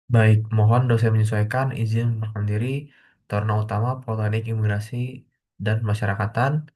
Baik, mohon dosen menyesuaikan izin memperkenalkan diri, Taruna Utama Politeknik Imigrasi dan Masyarakatan,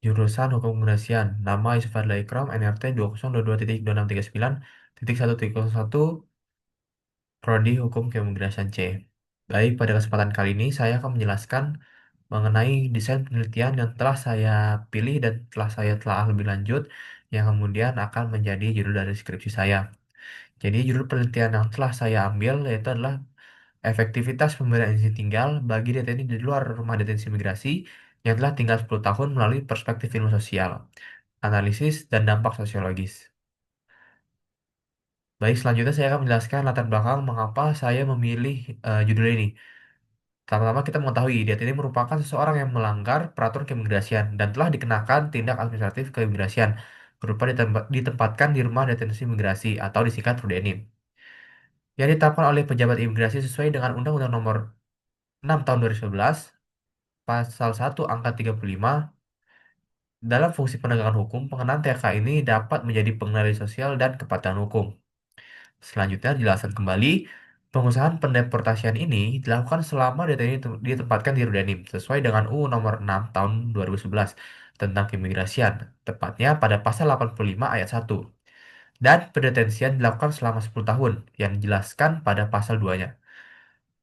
jurusan Hukum Keimigrasian. Nama Yusuf Fadla Ikram, NRT 2022.2639.1.1, Prodi Hukum Keimigrasian C. Baik, pada kesempatan kali ini saya akan menjelaskan mengenai desain penelitian yang telah saya pilih dan telah lebih lanjut, yang kemudian akan menjadi judul dari skripsi saya. Jadi judul penelitian yang telah saya ambil yaitu adalah efektivitas pemberian izin tinggal bagi DTNI di luar rumah detensi imigrasi yang telah tinggal 10 tahun melalui perspektif ilmu sosial, analisis, dan dampak sosiologis. Baik, selanjutnya saya akan menjelaskan latar belakang mengapa saya memilih judul ini. Pertama-tama kita mengetahui DTNI merupakan seseorang yang melanggar peraturan keimigrasian dan telah dikenakan tindak administratif keimigrasian berupa ditempatkan di rumah detensi imigrasi atau disingkat RUDENIM yang ditetapkan oleh pejabat imigrasi sesuai dengan Undang-Undang Nomor 6 Tahun 2011 Pasal 1 Angka 35. Dalam fungsi penegakan hukum, pengenaan TK ini dapat menjadi pengendali sosial dan kepatuhan hukum. Selanjutnya, dijelaskan kembali, pengusahaan pendeportasian ini dilakukan selama DTNI ditempatkan di Rudanim, sesuai dengan UU Nomor 6 Tahun 2011 tentang keimigrasian, tepatnya pada Pasal 85 Ayat 1. Dan pendetensian dilakukan selama 10 tahun, yang dijelaskan pada Pasal 2-nya.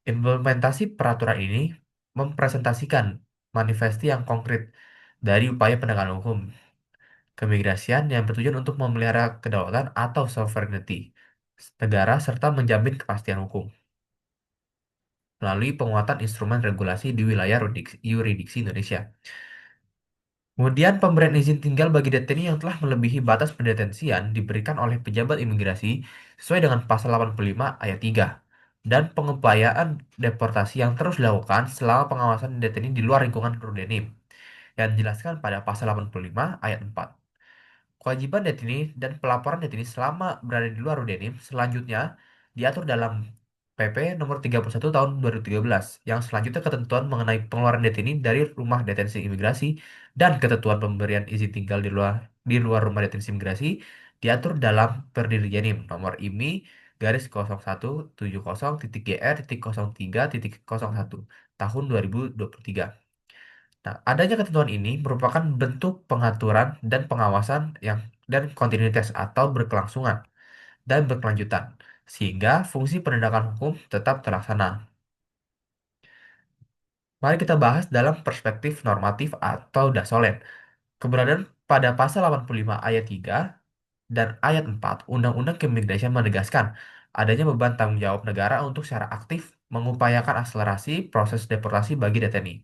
Implementasi peraturan ini mempresentasikan manifesti yang konkret dari upaya penegakan hukum keimigrasian yang bertujuan untuk memelihara kedaulatan atau sovereignty negara serta menjamin kepastian hukum melalui penguatan instrumen regulasi di wilayah yurisdiksi Indonesia. Kemudian pemberian izin tinggal bagi DTNI yang telah melebihi batas pendetensian diberikan oleh pejabat imigrasi sesuai dengan pasal 85 ayat 3 dan pengupayaan deportasi yang terus dilakukan selama pengawasan DTNI di luar lingkungan Rudenim yang dijelaskan pada pasal 85 ayat 4. Kewajiban Detini dan pelaporan Detini selama berada di luar Udenim selanjutnya diatur dalam PP nomor 31 tahun 2013 yang selanjutnya ketentuan mengenai pengeluaran Detini dari rumah detensi imigrasi dan ketentuan pemberian izin tinggal di luar rumah detensi imigrasi diatur dalam Perdirjenim nomor IMI garis 0170.gr.03.01 tahun 2023. Nah, adanya ketentuan ini merupakan bentuk pengaturan dan pengawasan yang dan kontinuitas atau berkelangsungan dan berkelanjutan, sehingga fungsi penegakan hukum tetap terlaksana. Mari kita bahas dalam perspektif normatif atau dasolen. Keberadaan pada pasal 85 ayat 3 dan ayat 4 Undang-Undang Keimigrasian menegaskan adanya beban tanggung jawab negara untuk secara aktif mengupayakan akselerasi proses deportasi bagi DTNI.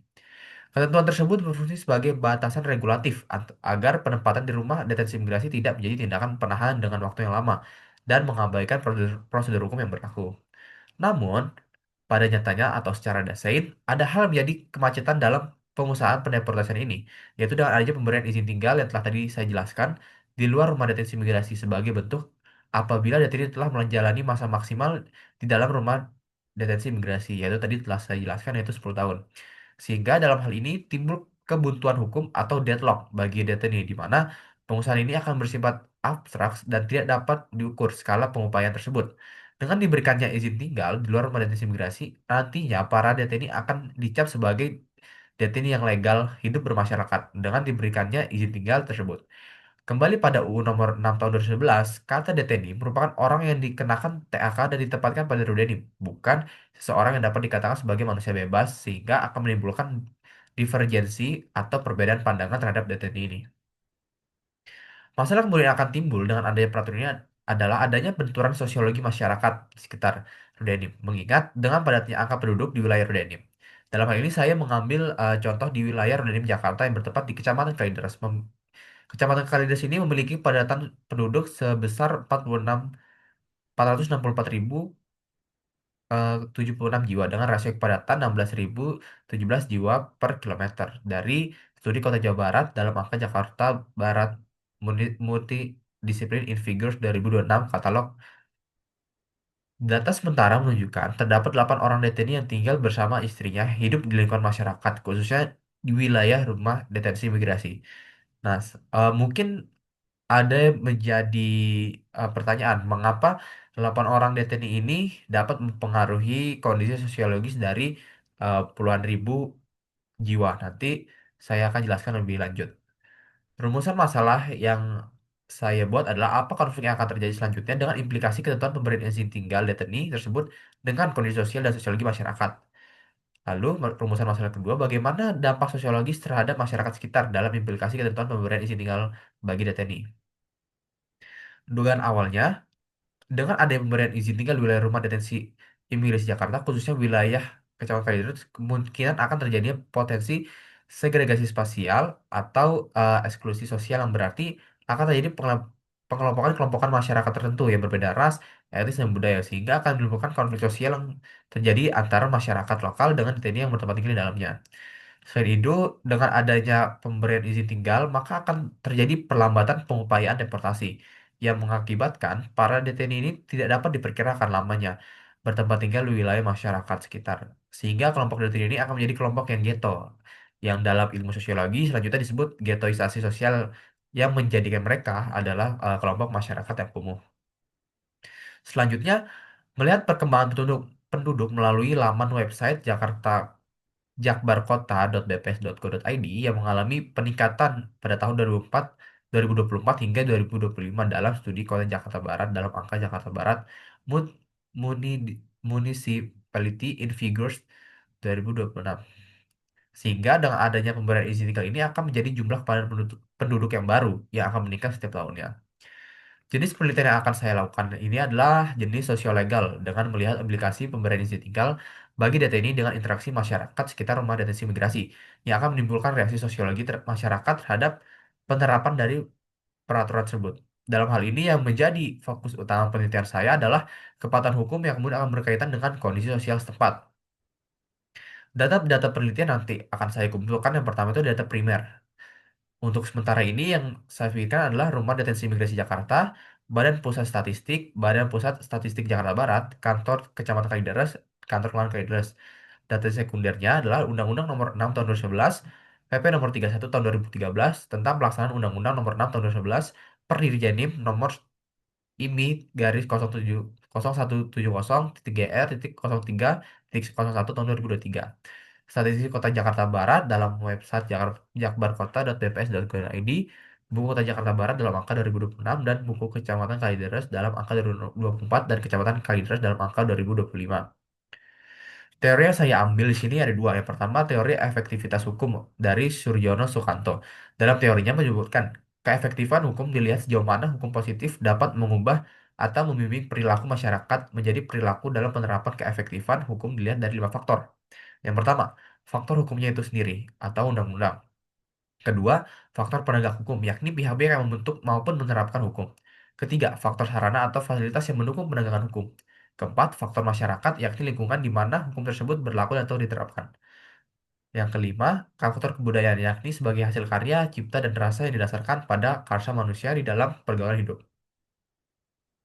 Ketentuan tersebut berfungsi sebagai batasan regulatif agar penempatan di rumah detensi imigrasi tidak menjadi tindakan penahanan dengan waktu yang lama dan mengabaikan prosedur hukum yang berlaku. Namun, pada nyatanya atau secara dasain, ada hal yang menjadi kemacetan dalam pengusahaan pendeportasian ini, yaitu dengan adanya pemberian izin tinggal yang telah tadi saya jelaskan di luar rumah detensi imigrasi sebagai bentuk apabila DTI telah menjalani masa maksimal di dalam rumah detensi imigrasi, yaitu tadi telah saya jelaskan yaitu 10 tahun. Sehingga dalam hal ini timbul kebuntuan hukum atau deadlock bagi detainee di mana pengusahaan ini akan bersifat abstrak dan tidak dapat diukur skala pengupayaan tersebut. Dengan diberikannya izin tinggal di luar rumah detensi imigrasi, nantinya para detainee akan dicap sebagai detainee yang legal hidup bermasyarakat dengan diberikannya izin tinggal tersebut. Kembali pada UU Nomor 6 Tahun 2011, kata deteni merupakan orang yang dikenakan TAK dan ditempatkan pada Rudenim, bukan seseorang yang dapat dikatakan sebagai manusia bebas, sehingga akan menimbulkan divergensi atau perbedaan pandangan terhadap deteni ini. Masalah kemudian akan timbul dengan adanya peraturan ini adalah adanya benturan sosiologi masyarakat di sekitar Rudenim, mengingat dengan padatnya angka penduduk di wilayah Rudenim. Dalam hal ini saya mengambil contoh di wilayah Rudenim Jakarta yang bertempat di Kecamatan Kalideres. Kecamatan Kalideres ini memiliki padatan penduduk sebesar 464.076 jiwa dengan rasio kepadatan 16.017 jiwa per kilometer. Dari studi Kota Jawa Barat dalam angka Jakarta Barat Multidisiplin in Figures 2026 katalog data sementara menunjukkan terdapat 8 orang deteni yang tinggal bersama istrinya hidup di lingkungan masyarakat, khususnya di wilayah rumah detensi imigrasi. Nah, mungkin ada menjadi pertanyaan, mengapa 8 orang DTNI ini dapat mempengaruhi kondisi sosiologis dari puluhan ribu jiwa. Nanti saya akan jelaskan lebih lanjut. Rumusan masalah yang saya buat adalah apa konflik yang akan terjadi selanjutnya dengan implikasi ketentuan pemberian izin tinggal DTNI tersebut dengan kondisi sosial dan sosiologi masyarakat. Lalu, rumusan masalah kedua, bagaimana dampak sosiologis terhadap masyarakat sekitar dalam implikasi ketentuan pemberian izin tinggal bagi DTNI. Dugaan awalnya, dengan adanya pemberian izin tinggal di wilayah rumah detensi imigrasi Jakarta, khususnya wilayah Kecamatan Kalideres, kemungkinan akan terjadinya potensi segregasi spasial atau eksklusi sosial yang berarti akan terjadi pengelompokan masyarakat tertentu yang berbeda ras, etnis, dan budaya, sehingga akan menimbulkan konflik sosial yang terjadi antara masyarakat lokal dengan TNI yang bertempat tinggal di dalamnya. Selain itu, dengan adanya pemberian izin tinggal, maka akan terjadi perlambatan pengupayaan deportasi yang mengakibatkan para DTNI ini tidak dapat diperkirakan lamanya bertempat tinggal di wilayah masyarakat sekitar. Sehingga kelompok DTNI ini akan menjadi kelompok yang ghetto, yang dalam ilmu sosiologi selanjutnya disebut ghettoisasi sosial yang menjadikan mereka adalah kelompok masyarakat yang kumuh. Selanjutnya, melihat perkembangan penduduk penduduk melalui laman website Jakarta jakbarkota.bps.go.id yang mengalami peningkatan pada tahun 2024 hingga 2025 dalam studi Kota Jakarta Barat dalam angka Jakarta Barat Mun- Municipality in Figures 2026. Sehingga dengan adanya pemberian izin tinggal ini akan menjadi jumlah kepadan penduduk yang baru yang akan meningkat setiap tahunnya. Jenis penelitian yang akan saya lakukan ini adalah jenis sosiolegal dengan melihat implikasi pemberian izin tinggal bagi data ini dengan interaksi masyarakat sekitar rumah detensi imigrasi yang akan menimbulkan reaksi sosiologi masyarakat terhadap penerapan dari peraturan tersebut. Dalam hal ini yang menjadi fokus utama penelitian saya adalah kepatuhan hukum yang kemudian akan berkaitan dengan kondisi sosial setempat. Data-data penelitian nanti akan saya kumpulkan yang pertama itu data primer. Untuk sementara ini yang saya pikirkan adalah Rumah Detensi Imigrasi Jakarta, Badan Pusat Statistik, Badan Pusat Statistik Jakarta Barat, Kantor Kecamatan Kalideres, Kantor Kelurahan Kalideres. Data sekundernya adalah Undang-Undang Nomor 6 Tahun 2011, PP Nomor 31 Tahun 2013 tentang pelaksanaan Undang-Undang Nomor 6 Tahun 2011, per Dirjenim Nomor IMI garis 07 0170 titik GR titik 03 titik 01 tahun 2023. Statistik Kota Jakarta Barat dalam website jakbarkota.bps.go.id, Buku Kota Jakarta Barat dalam angka 2026 dan Buku Kecamatan Kalideres dalam angka 2024 dan Kecamatan Kalideres dalam angka 2025. Teori yang saya ambil di sini ada dua. Yang pertama, teori efektivitas hukum dari Suryono Sukanto. Dalam teorinya menyebutkan, keefektifan hukum dilihat sejauh mana hukum positif dapat mengubah atau membimbing perilaku masyarakat menjadi perilaku dalam penerapan keefektifan hukum dilihat dari lima faktor. Yang pertama, faktor hukumnya itu sendiri atau undang-undang. Kedua, faktor penegak hukum, yakni pihak-pihak yang membentuk maupun menerapkan hukum. Ketiga, faktor sarana atau fasilitas yang mendukung penegakan hukum. Keempat, faktor masyarakat, yakni lingkungan di mana hukum tersebut berlaku atau diterapkan. Yang kelima, faktor kebudayaan, yakni sebagai hasil karya, cipta, dan rasa yang didasarkan pada karsa manusia di dalam pergaulan hidup.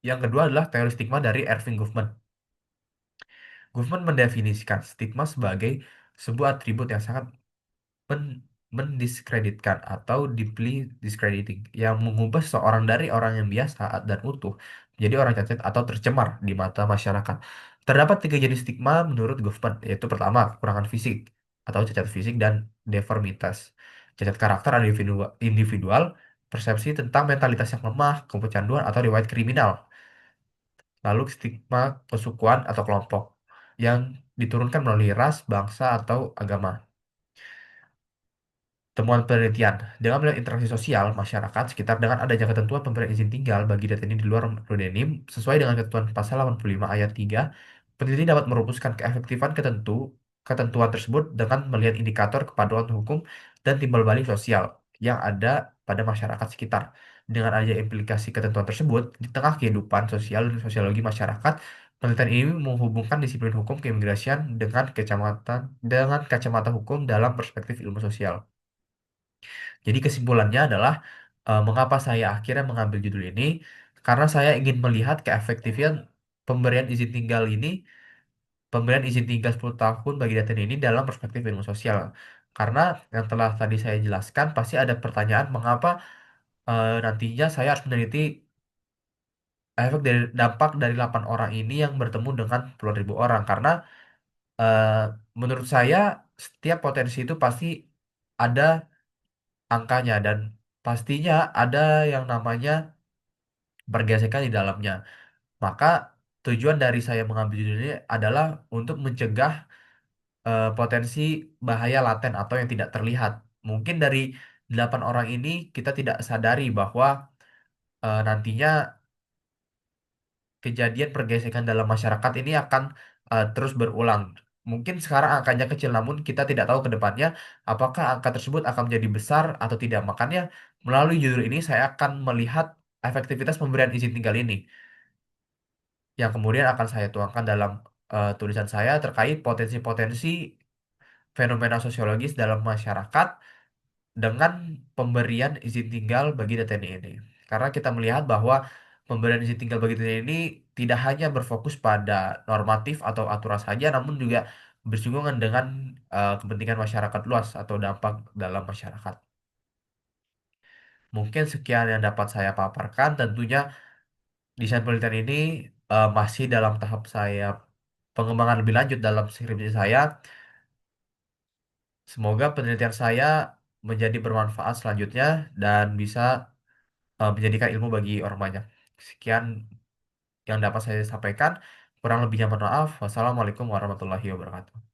Yang kedua adalah teori stigma dari Erving Goffman. Goffman mendefinisikan stigma sebagai sebuah atribut yang sangat mendiskreditkan atau deeply discrediting yang mengubah seseorang dari orang yang biasa dan utuh menjadi orang cacat atau tercemar di mata masyarakat. Terdapat tiga jenis stigma menurut Goffman, yaitu pertama, kekurangan fisik atau cacat fisik dan deformitas. Cacat karakter individual, persepsi tentang mentalitas yang lemah, kecanduan atau riwayat kriminal. Lalu stigma kesukuan atau kelompok yang diturunkan melalui ras, bangsa, atau agama. Temuan penelitian dengan melihat interaksi sosial masyarakat sekitar dengan adanya ketentuan pemberian izin tinggal bagi data ini di luar Rodenim sesuai dengan ketentuan pasal 85 ayat 3, peneliti dapat merumuskan keefektifan ketentuan tersebut dengan melihat indikator kepaduan hukum dan timbal balik sosial yang ada pada masyarakat sekitar. Dengan adanya implikasi ketentuan tersebut di tengah kehidupan sosial dan sosiologi masyarakat, penelitian ini menghubungkan disiplin hukum keimigrasian dengan kacamata hukum dalam perspektif ilmu sosial. Jadi kesimpulannya adalah mengapa saya akhirnya mengambil judul ini karena saya ingin melihat keefektifan pemberian izin tinggal ini, pemberian izin tinggal 10 tahun bagi data ini dalam perspektif ilmu sosial. Karena yang telah tadi saya jelaskan pasti ada pertanyaan mengapa nantinya saya harus meneliti efek dari dampak dari 8 orang ini yang bertemu dengan puluhan ribu orang karena eh, menurut saya setiap potensi itu pasti ada angkanya dan pastinya ada yang namanya pergesekan di dalamnya. Maka tujuan dari saya mengambil judul ini adalah untuk mencegah potensi bahaya laten atau yang tidak terlihat. Mungkin dari 8 orang ini kita tidak sadari bahwa nantinya kejadian pergesekan dalam masyarakat ini akan terus berulang. Mungkin sekarang angkanya kecil, namun kita tidak tahu ke depannya apakah angka tersebut akan menjadi besar atau tidak. Makanya melalui judul ini saya akan melihat efektivitas pemberian izin tinggal ini, yang kemudian akan saya tuangkan dalam tulisan saya terkait potensi-potensi fenomena sosiologis dalam masyarakat dengan pemberian izin tinggal bagi DTNI ini. Karena kita melihat bahwa pemberian izin tinggal bagi DTNI ini tidak hanya berfokus pada normatif atau aturan saja, namun juga bersinggungan dengan kepentingan masyarakat luas atau dampak dalam masyarakat. Mungkin sekian yang dapat saya paparkan. Tentunya desain penelitian ini masih dalam tahap saya pengembangan lebih lanjut dalam skripsi saya. Semoga penelitian saya menjadi bermanfaat selanjutnya dan bisa menjadikan ilmu bagi orang banyak. Sekian yang dapat saya sampaikan. Kurang lebihnya mohon maaf. Wassalamualaikum warahmatullahi wabarakatuh.